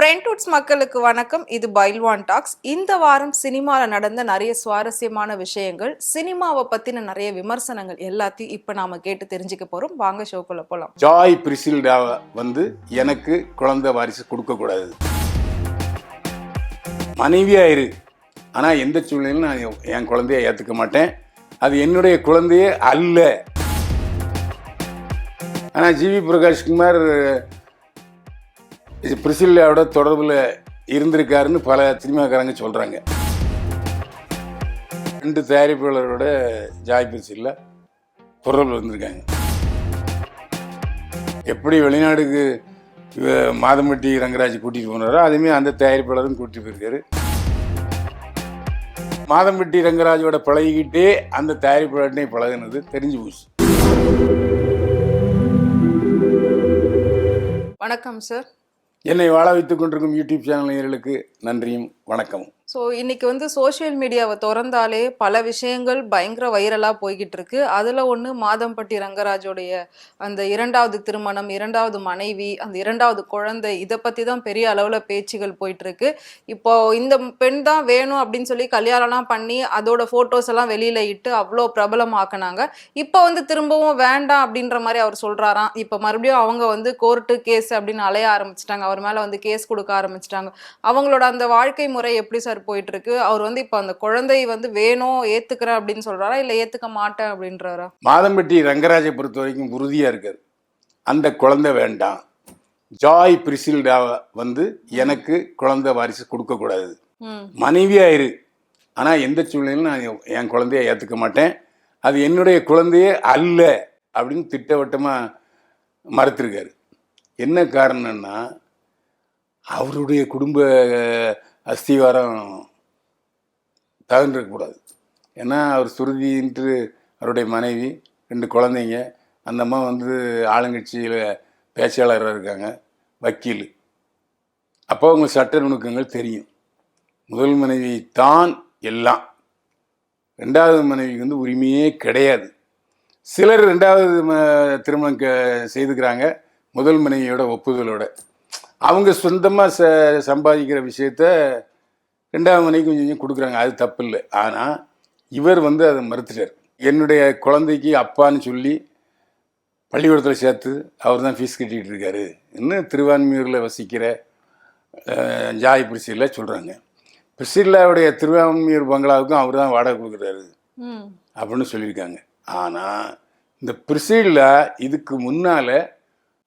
ட்ரெண்ட்வுட்ஸ் மக்களுக்கு வணக்கம். இது பைல்வான் டாக்ஸ். இந்த வாரம் சினிமாவில் நடந்த நிறைய சுவாரஸ்யமான விஷயங்கள், சினிமாவை பத்தின நிறைய விமர்சனங்கள் எல்லாத்தையும் இப்ப நாம கேட்டு தெரிஞ்சுக்க போறோம். வாங்க ஷோக்குள்ள போலாம். ஜாய் பிரிசில்டாவை எனக்கு குழந்தை வாரிசு கொடுக்க கூடாது, மனைவியா இரு, ஆனா எந்த சூழ்நிலையும் நான் என் குழந்தைய ஏத்துக்க மாட்டேன், அது என்னுடைய குழந்தையே அல்ல. ஆனா ஜிவி பிரகாஷ்குமார் பிரிசில்லாவோட தொடர்புல இருந்திருக்காருன்னு பல சினிமாக்காரங்க சொல்றாங்க. 2 தயாரிப்பாளரோட ஜாய் பிரிசில்லா தொடர்புல இருந்திருக்காங்க. எப்படி வெளிநாடுக்கு மாதம்பட்டி ரங்கராஜ் கூட்டிட்டு போனாரோ அதுமே அந்த தயாரிப்பாளரும் கூட்டிட்டு போயிருக்காரு. மாதம்பட்டி ரங்கராஜோட பழகிக்கிட்டே அந்த தயாரிப்பாளர்னே பழகினது தெரிஞ்சு போச்சு. வணக்கம் சார். என்னை வாழ வைத்துக் கொண்டிருக்கும் யூடியூப் சேனல் நேயர்களுக்கு நன்றியும் வணக்கமும். ஸோ இன்னைக்கு சோஷியல் மீடியாவை திறந்தாலே பல விஷயங்கள் பயங்கர வைரலாக போய்கிட்டு இருக்கு. அதில் ஒன்று மாதம்பட்டி ரங்கராஜோடைய அந்த 2வது திருமணம், 2வது மனைவி, அந்த 2வது குழந்தை, இதை பற்றி தான் பெரிய அளவில் பேச்சுகள் போயிட்டு இருக்கு. இப்போ இந்த பெண் தான் வேணும் அப்படின்னு சொல்லி கல்யாணம்லாம் பண்ணி அதோட ஃபோட்டோஸ் எல்லாம் வெளியில இட்டு அவ்வளோ பிரபலமாக்குனாங்க. இப்போ திரும்பவும் வேண்டாம் அப்படின்ற மாதிரி அவர் சொல்றாராம். இப்போ மறுபடியும் அவங்க கோர்ட்டு கேஸ் அப்படின்னு அலைய ஆரம்பிச்சிட்டாங்க. அவர் மேலே கேஸ் கொடுக்க ஆரம்பிச்சிட்டாங்க. அவங்களோட அந்த வாழ்க்கை முறை எப்படி சார் போயிட்டு இருக்கு? அவர் இப்ப அந்த குழந்தை வேணும், ஏத்துக்கிறேன் அப்படின்னு சொல்றாரா, இல்ல ஏத்துக்க மாட்டேன் அப்படின்றாரா? மாதம்பட்டி ரங்கராஜை பொறுத்த வரைக்கும் உறுதியா இருக்காரு, அந்த குழந்தை வேண்டாம், ஜாய் பிரிசில்டாவை எனக்கு குழந்தை வாரிசு கொடுக்க கூடாது, மனைவியா இரு, ஆனா எந்த சூழ்நிலையும் நான் என் குழந்தைய ஏத்துக்க மாட்டேன், அது என்னுடைய குழந்தையே அல்ல அப்படின்னு திட்டவட்டமா மறுத்திருக்காரு. என்ன காரணம்னா அவருடைய குடும்ப அஸ்திவாரம் தகர்ந்துருக்கக்கூடாது. ஏன்னா அவர் சுருதின்ட்டு அவருடைய மனைவி, 2 குழந்தைங்க, அந்த அம்மா ஆளுங்கட்சியில் பேச்சாளராக இருக்காங்க, வக்கீல். அப்போ அவங்க சட்ட நுணுக்கங்கள் தெரியும். முதல் மனைவி தான் எல்லாம், 2வது மனைவிக்கு உரிமையே கிடையாது. சிலர் 2வது திருமணம் செய்துக்கிறாங்க முதல் மனைவியோட ஒப்புதலோட. அவங்க சொந்தமாக சம்பாதிக்கிற விஷயத்த 2வது மனைவிக்கு கொஞ்சம் கொடுக்குறாங்க, அது தப்பு இல்லை. ஆனால் இவர் அதை மறுத்துட்டார். என்னுடைய குழந்தைக்கு அப்பான்னு சொல்லி பள்ளிக்கூடத்தில் சேர்த்து அவர் தான் ஃபீஸ் கட்டிகிட்டு இருக்காரு, இன்னும் திருவான்மியூரில் வசிக்கிற ஜாய் பிரிசில்லா சொல்கிறாங்க. பிரிசில்லாவுடைய திருவான்மியூர் பங்களாவுக்கும் அவர் தான் வாடகை கொடுக்குறாரு அப்படின்னு சொல்லியிருக்காங்க. ஆனால் இந்த பிரிசில்லா இதுக்கு முன்னால்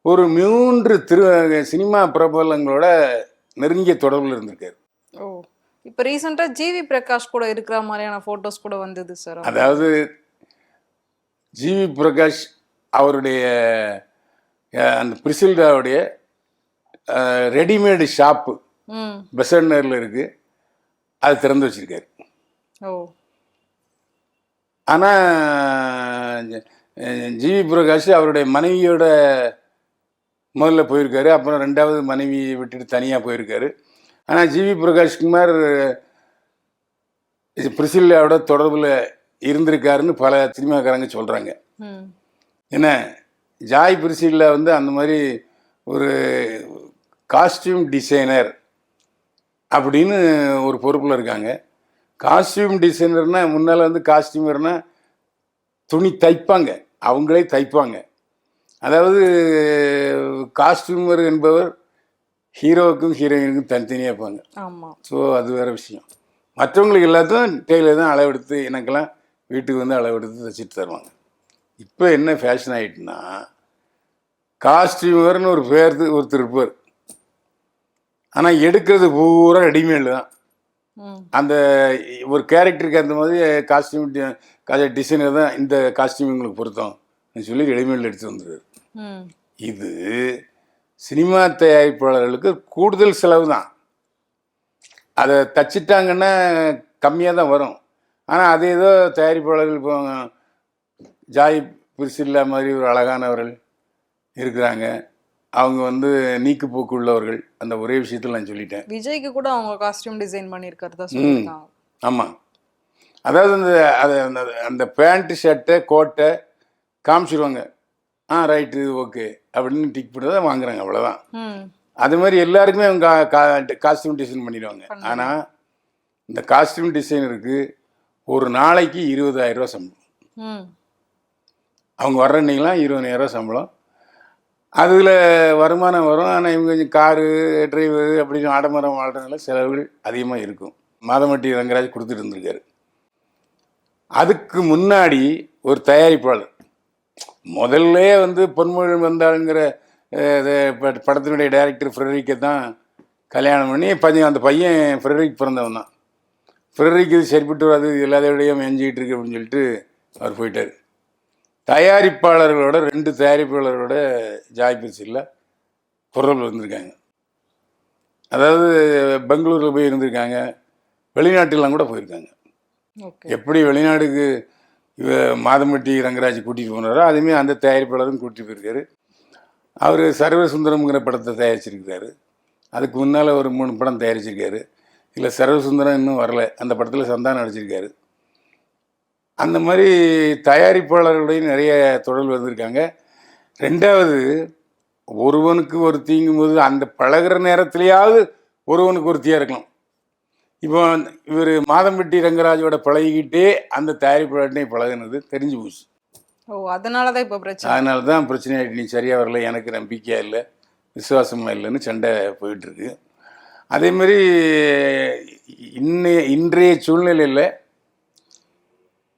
ஒரு 3 சினிமா பிரபலங்களோட நெருங்கிய தொடர்பில் இருந்திருக்காரு. ஓ, இப்போ ரீசெண்டா ஜிவி பிரகாஷ் கூட இருக்கிற மாதிரியான போட்டோஸ் கூட வந்தது சார். அதாவது ஜிவி பிரகாஷ் அவருடைய அந்த பிரிசில்டாவுடைய ரெடிமேடு ஷாப்பு பெசன்ட்னர்ல இருக்கு, அது திறந்து வச்சிருக்காரு. ஓ, ஆனா ஜிவி பிரகாஷ் அவருடைய மனைவியோட முதல்ல போயிருக்காரு, அப்புறம் 2வது மனைவியை விட்டுட்டு தனியாக போயிருக்காரு. ஆனால் ஜிவி பிரகாஷ்குமார் பிரிசில்லாவோட தொடர்பில் இருந்திருக்காருன்னு பல சினிமாக்காரங்க சொல்கிறாங்க. ஏன்னா ஜாய் பிரிசில்லா அந்த மாதிரி ஒரு காஸ்டியூம் டிசைனர் அப்படின்னு ஒரு பொறுப்பில் இருக்காங்க. காஸ்டியூம் டிசைனர்னா முன்னால் காஸ்டியூமர்னா துணி தைப்பாங்க, அவங்களே தைப்பாங்க. அதாவது காஸ்டியூமர் என்பவர் ஹீரோவுக்கும் ஹீரோயினுக்கும் தனித்தனியாக இருப்பாங்க. ஸோ அது வேறு விஷயம். மற்றவங்களுக்கு எல்லாத்தையும் டெய்லர் தான் அளவெடுத்து, எனக்கெல்லாம் வீட்டுக்கு அளவெடுத்து தைச்சிட்டு தருவாங்க. இப்போ என்ன ஃபேஷன் ஆகிட்டுனா, காஸ்டியூமர்னு ஒரு பேர் ஒருத்தர் இருப்பார், ஆனால் எடுக்கிறது பூரா ரெடிமேடு தான். அந்த ஒரு கேரக்டருக்கு அந்த மாதிரி காஸ்டியூம் டிசைனர் தான் இந்த காஸ்டியூம் உங்களுக்கு பொருத்தம் சொல்லி ரெடிமேடில் எடுத்து வந்துடுவார். இது சினிமா தயாரிப்பாளர்களுக்கு கூடுதல் செலவு தான். அதை தச்சிட்டாங்கன்னா கம்மியாக தான் வரும். ஆனால் அது ஏதோ தயாரிப்பாளர்கள் இப்போ ஜாய் பிரிசில்லா மாதிரி ஒரு அழகானவர்கள் இருக்கிறாங்க, அவங்க நீக்கு போக்கு உள்ளவர்கள். அந்த ஒரே விஷயத்தில் நான் சொல்லிட்டேன். விஜய்க்கு கூட அவங்க காஸ்டியூம் டிசைன் பண்ணியிருக்கிறதா சொல்லியிருக்காங்க. ஆமாம், அதாவது அந்த பேண்ட் ஷர்ட்டை கோட்டை காமிச்சிருவாங்க, ரைட்டு ஓகே அப்படின்னு டிக் பண்ணி தான் வாங்குறாங்க, அவ்வளோதான். அது மாதிரி எல்லாருக்குமே அவங்க காஸ்டியூம் டிசைன் பண்ணிடுவாங்க. ஆனால் இந்த காஸ்டியூம் டிசைனருக்கு ஒரு நாளைக்கு 20,000 ரூபா சம்பளம். ம். அவங்க வர்ற அன்னைக்கெலாம் 20,000 ரூபா சம்பளம். அதில் வருமானம் வரும். ஆனால் இவங்க கொஞ்சம் காரு டிரைவர் அப்படின்னு ஆடம்பரம் வாழ்றதுனால செலவுகள் அதிகமாக இருக்கும். மாதம்பட்டி ரங்கராஜ் கொடுத்துட்டு இருந்திருக்காரு. அதுக்கு முன்னாடி ஒரு தயாரிப்பாளர் முதல்ல வந்து பொன்மொழி வந்தாளுங்கிற படத்தினுடைய டைரக்டர் ஃப்ரெடரிக்கை தான் கல்யாணம் பண்ணி அந்த பையன் ஃப்ரெடரிக் பிறந்தவன் தான். ஃப்ரெடரிக் இது சரிப்பட்டு வராது, எல்லாத்தையும் மெஞ்சிக்கிட்டு இருக்கு அப்படின்னு சொல்லிட்டு அவர் போயிட்டார். தயாரிப்பாளர்களோட 2 தயாரிப்பாளரோட ஜாய் பீரில் குரல் வந்திருக்காங்க. அதாவது பெங்களூரில் போய் இருந்திருக்காங்க, வெளிநாட்டுலாம் கூட போயிருக்காங்க. எப்படி வெளிநாடுக்கு மாதம்பட்டி ரங்கராஜ் கூட்டிகிட்டு போனாரோ அதுவுமே அந்த தயாரிப்பாளரும் கூட்டிகிட்டு போயிருக்காரு. அவர் சர்வசுந்தரம்ங்கிற படத்தை தயாரிச்சிருக்கிறாரு. அதுக்கு முன்னால் ஒரு 3 படம் தயாரிச்சிருக்காரு. இல்லை சர்வசுந்தரம் இன்னும் வரல, அந்த படத்தில் சந்தானம் நடிச்சிருக்காரு. அந்த மாதிரி தயாரிப்பாளர்களுடைய நிறைய தொடர்பு வந்திருக்காங்க. 2வது ஒருவனுக்கு ஒரு தீங்கும்போது அந்த பழகிற நேரத்துலையாவது ஒருவனுக்கு ஒருத்தியாக இருக்கலாம். இப்போ இவர் மாதம்பட்டி ரங்கராஜோட பழகிக்கிட்டே அந்த தயாரிப்பாளர்கிட்டே பழகினது தெரிஞ்சு போச்சு. அதனால தான் இப்போ பிரச்சனை. அதனால தான் பிரச்சனை ஆகிட்டு, நீ சரியாக வரல, எனக்கு நம்பிக்கையாக இல்லை, விசுவாசமாக இல்லைன்னு சண்டை போயிட்டுருக்கு. அதேமாரி இன்றைய சூழ்நிலையில்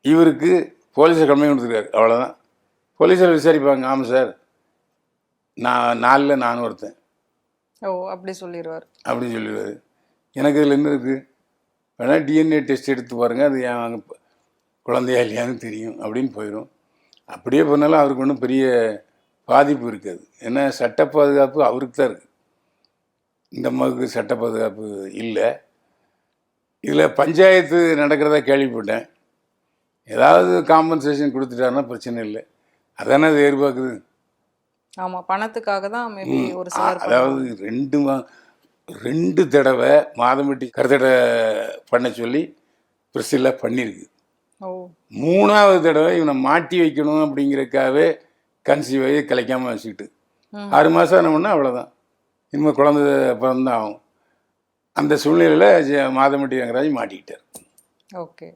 இவருக்கு போலீஸை கம்ப்ளைண்ட் கொடுத்துருக்காரு. அவ்வளோதான். போலீஸில் விசாரிப்பாங்க, ஆமாம் சார் நான் 4ல் நானும் ஒருத்தன் அப்படி சொல்லிடுவார். அப்படின்னு சொல்லிடுவார். எனக்கு இதில் என்ன இருக்குது, வேணால் டிஎன்ஏ டெஸ்ட் எடுத்து பாருங்கள், அது என் குழந்தையா இல்லையான்னு தெரியும் அப்படின்னு போயிடும். அப்படியே போனாலும் அவருக்கு ஒன்றும் பெரிய பாதிப்பு இருக்காது. ஏன்னா சட்ட பாதுகாப்பு அவருக்கு தான் இருக்குது, இந்த அம்மாவுக்கு சட்ட பாதுகாப்பு இல்லை. இதில் பஞ்சாயத்து நடக்கிறதா கேள்விப்பட்டேன். ஏதாவது காம்பன்சேஷன் கொடுத்துட்டாருன்னா பிரச்சனை இல்லை. அதானே அது எதிர்பார்க்குது. ஆமாம், பணத்துக்காக தான் மேபி ஒரு சிலர். அதாவது 2 தடவை மாதம்பட்டி கருத்தடை பண்ண சொல்லி பிரசிலாக பண்ணியிருக்கு. 3வது தடவை இவனை மாட்டி வைக்கணும் அப்படிங்கிறதுக்காகவே கன்சீவ் ஆகி கலைக்காமல் வச்சுக்கிட்டு 6 மாதம் ஆனோம்னா அவ்வளோதான், இனிமேல் குழந்தை பிறந்தான் ஆகும். அந்த சூழ்நிலையில் மாதம்பட்டி ரங்கராஜ் மாட்டிக்கிட்டார். ஓகே,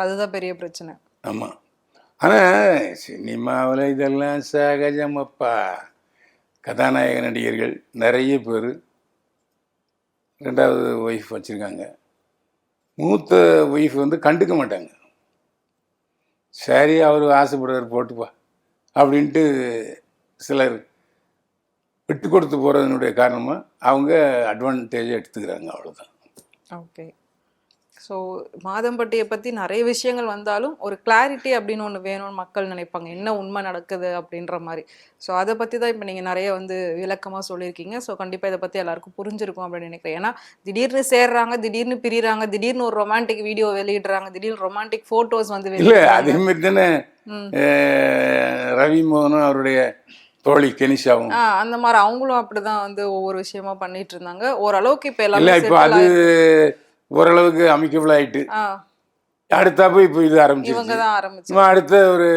அதுதான் பெரிய பிரச்சனை. ஆமாம். ஆனால் சினிமாவில் இதெல்லாம் சகஜமப்பா. கதாநாயக நடிகர்கள் நிறைய பேர் 2வது ஒய்ஃப் வச்சுருக்காங்க. மூத்த ஒய்ஃப் வந்து கண்டுக்க மாட்டாங்க. சரி அவர் ஆசைப்படுறார் போட்டுப்பா அப்படின்ட்டு சிலர் விட்டு கொடுத்து போகிறதுனுடைய காரணமாக அவங்க அட்வான்டேஜ் எடுத்துக்கிறாங்க. அவ்வளோதான். ஓகே, ஸோ மாதம்பட்டியை பற்றி நிறைய விஷயங்கள் வந்தாலும் ஒரு கிளாரிட்டி அப்படின்னு ஒன்று வேணும்னு மக்கள் நினைப்பாங்க, என்ன உண்மை நடக்குது அப்படின்ற மாதிரி. ஸோ அதை பற்றி தான் இப்போ நீங்கள் நிறைய வந்து விளக்கமாக சொல்லியிருக்கீங்க. ஸோ கண்டிப்பாக இதை பற்றி எல்லாருக்கும் புரிஞ்சிருக்கும் அப்படின்னு நினைக்கிறேன். ஏன்னா திடீர்னு சேர்றாங்க, திடீர்னு பிரிகிறாங்க, திடீர்னு ஒரு ரொமான்டிக் வீடியோ வெளியிடுறாங்க, திடீர்னு ரொமான்டிக் ஃபோட்டோஸ் வந்து இல்லை. அதேமாரி தானே ரவி மோகனும் அவருடைய தோழி கெனிஷாவும் அந்த மாதிரி அவங்களும் அப்படிதான் வந்து ஒவ்வொரு விஷயமா பண்ணிட்டு இருந்தாங்க. ஓரளவுக்கு இப்போ இல்லை, இப்போ அது ஓரளவுக்கு அமிக்கபிள் ஆகிட்டு அடுத்தாப்போ இப்போ இது ஆரம்பிச்சு அடுத்த ஒரு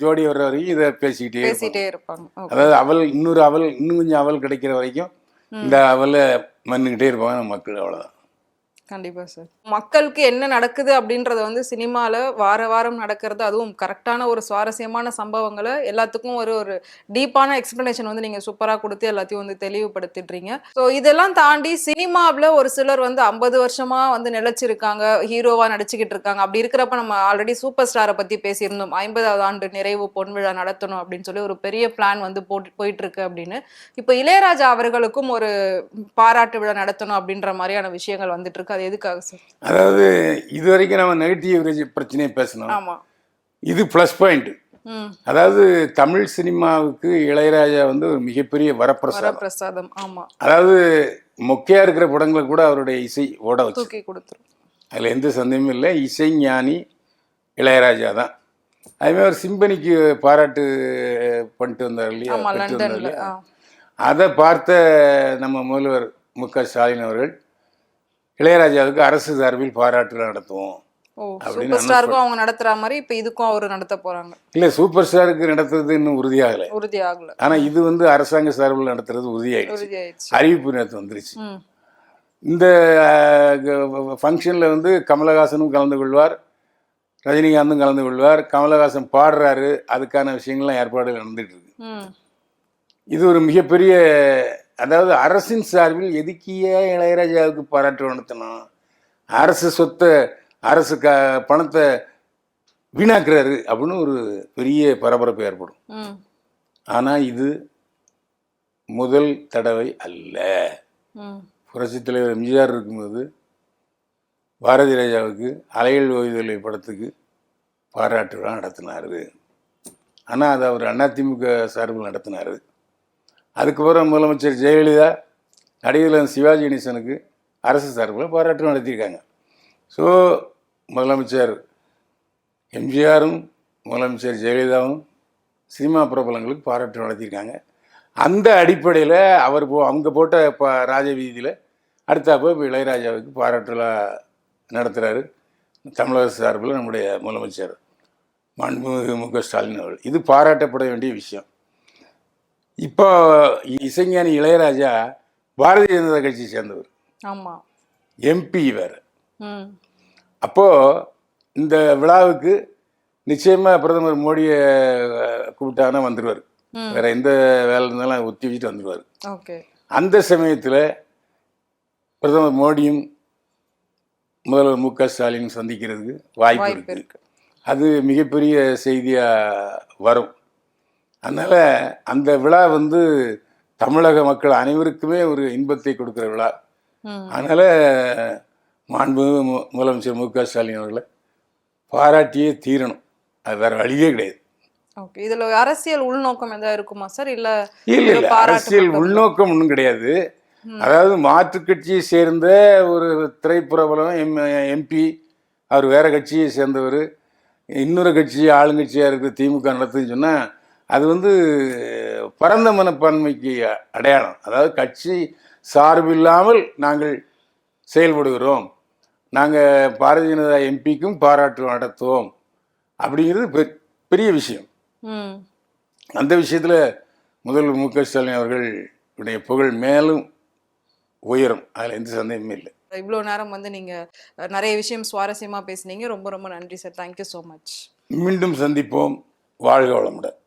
ஜோடி வர்ற வரைக்கும் இதை பேசிக்கிட்டே இருப்பாங்க. அதாவது இன்னும் கொஞ்சம் அவல் கிடைக்கிற வரைக்கும் இந்த அவலை மன்னுக்கிட்டே இருப்பாங்க மக்கள். அவ்வளோதான். கண்டிப்பா சார். மக்களுக்கு என்ன நடக்குது அப்படின்றத வந்து சினிமால வாரம் நடக்கிறது, அதுவும் கரெக்டான ஒரு சுவாரஸ்யமான சம்பவங்களை எல்லாத்துக்கும் ஒரு டீப்பான எக்ஸ்பிளனேஷன் வந்து நீங்க சூப்பரா கொடுத்து எல்லாத்தையும் வந்து தெளிவுபடுத்திடுறீங்க. ஸோ இதெல்லாம் தாண்டி சினிமாவில் ஒரு சிலர் வந்து 50 வருஷமா வந்து நிலைச்சிருக்காங்க, ஹீரோவா நடிச்சுக்கிட்டு இருக்காங்க. அப்படி இருக்கிறப்ப நம்ம ஆல்ரெடி சூப்பர் ஸ்டாரை பத்தி பேசியிருந்தோம், 50வது ஆண்டு நிறைவு பொன்விழா நடத்தணும் அப்படின்னு சொல்லி ஒரு பெரிய பிளான் வந்து போயிட்டு இருக்கு அப்படின்னு. இப்போ இளையராஜா அவர்களுக்கும் ஒரு பாராட்டு விழா நடத்தணும் அப்படின்ற மாதிரியான விஷயங்கள் வந்துட்டு இருக்கு. அது எதுக்காக சார்? அதாவது இது வரைக்கும் நம்ம நெகட்டிவ் பிரச்சனையை பேசணும். ஆமா, இது பிளஸ் பாயிண்ட். அதாவது தமிழ் சினிமாவுக்கு இளையராஜா வந்து ஒரு மிகப்பெரிய வரப்பிரசாதம். ஆமா, அதாவது மொக்கையா இருக்கிற படங்களை கூட அவருடைய இசை ஓட வச்சு தூக்கி கொடுத்துரும். அதுல எந்த சந்தேகமும் இல்லை. இசை ஞானி இளையராஜா தான். அதுமாதிரி ஒரு சிம்பனிக்கு பாராட்டு பண்ணிட்டு வந்தார் இல்லையா, அதை பார்த்த நம்ம முதல்வர் மு.க. ஸ்டாலின் அவர்கள் இளையராஜாவுக்கு அரசு சார்பில் பாராட்டு நடத்துவோம் ஓ, அப்படின்னு சூப்பர் ஸ்டாருக்கும் அவங்க நடத்துற மாதிரி இப்ப இதுக்கும் அவரு நடத்த போறாங்க. இல்லை, சூப்பர் ஸ்டாருக்கு நடத்துறது இன்னும் உறுதியாகலை. உறுதி ஆகல. ஆனா இது வந்து அரசாங்க சார்பில் நடத்துறது உறுதியாயிடுச்சு. உறுதியாயிடுச்சு. அறிவிப்பு நேற்று வந்துருச்சு. ம். இந்த ஃபங்க்ஷனில் வந்து கமலஹாசனும் கலந்து கொள்வார், ரஜினிகாந்தும் கலந்து கொள்வார். கமலஹாசன் பாடுறாரு, அதுக்கான விஷயங்கள்லாம் ஏற்பாடுகள் நடந்துட்டு இருக்கு. ம். இது ஒரு மிகப்பெரிய, அதாவது அரசின் சார்பில் எதுக்கியே இளையராஜாவுக்கு பாராட்டு நடத்தணும், அரசு சொத்தை, அரசு பணத்தை வீணாக்குறாரு அப்படின்னு ஒரு பெரிய பரபரப்பு ஏற்படும். ம். ஆனால் இது முதல் தடவை அல்ல. ம். புரட்சித் தலைவர் எம்ஜிஆர் இருக்கும்போது பாரதி ராஜாவுக்கு அலைகள் ஓய்வுதலை படத்துக்கு பாராட்டு விழா நடத்தினார். ஆனால் அது அவர் அதிமுக சார்பில் நடத்தினார். அதுக்கப்புறம் முதலமைச்சர் ஜெயலலிதா நடிகர் சிவாஜி கணேசனுக்கு அரசு சார்பில் பாராட்டு நடத்தியிருக்காங்க. ஸோ முதலமைச்சர் எம்ஜிஆரும் முதலமைச்சர் ஜெயலலிதாவும் சினிமா பிரபலங்களுக்கு பாராட்டு நடத்தியிருக்காங்க. அந்த அடிப்படையில் அவர் அவங்க போட்ட ராஜவீதியில் அடுத்தாப்போ இப்போ இளையராஜாவுக்கு பாராட்டுலா நடத்துகிறாரு தமிழக சார்பில் நம்முடைய முதலமைச்சர் மாண்புமிகு மு க ஸ்டாலின் அவர்கள். இது பாராட்டப்பட வேண்டிய விஷயம். இப்போ இசைஞானி இளையராஜா பாரதிய ஜனதா கட்சியை சேர்ந்தவர். ஆமாம். எம்பி வேறு. ம். அப்போது இந்த விழாவுக்கு நிச்சயமாக பிரதமர் மோடியை கூப்பிட்டாங்கன்னா வந்துடுவார். வேற எந்த வேலை இருந்தாலும் ஒத்தி வச்சுட்டு வந்துடுவார். ஓகே. அந்த சமயத்தில் பிரதமர் மோடியும் முதல்வர் மு க ஸ்டாலின் சந்திக்கிறதுக்கு வாய்ப்பு இருக்கு. அது மிகப்பெரிய செய்தியாக வரும். அதனால் அந்த விழா வந்து தமிழக மக்கள் அனைவருக்குமே ஒரு இன்பத்தை கொடுக்குற விழா. அதனால் மாண்புமிகு முதலமைச்சர் மு க ஸ்டாலின் அவர்களை பாராட்டியே தீரணும். அது வேற வழியே கிடையாது. ஓகே. இதுல அரசியல் உள்நோக்கம் ஏதாவது இருக்குமா சார்? இல்ல அரசியல் உள்நோக்கம் ஒன்றும் கிடையாது. அதாவது மாற்றுக் கட்சியை சேர்ந்த ஒரு திரைப்பிரபலம் எம்பி, அவர் வேற கட்சியை சேர்ந்தவர், இன்னொரு கட்சி ஆளுங்கட்சியாக இருக்கிற திமுக நடத்துன்னு சொன்னால் அது வந்து பரந்த மனப்பான்மைக்கு அடையாளம். அதாவது கட்சி சார்பில்லாமல் நாங்கள் செயல்படுகிறோம், நாங்கள் பாரதிய ஜனதா எம்பிக்கும் பாராட்டு நடத்துவோம் அப்படிங்கிறது பெரிய விஷயம். அந்த விஷயத்தில் முதல்வர் மு க ஸ்டாலின் அவர்களுடைய புகழ் மேலும் உயரும், அதில் எந்த சந்தேகமே இல்லை. இவ்வளோ நேரம் வந்து நீங்கள் நிறைய விஷயம் சுவாரஸ்யமாக பேசுனீங்க. ரொம்ப ரொம்ப நன்றி சார். Thank you so much. மீண்டும் சந்திப்போம். வாழ்க வளமுடன்.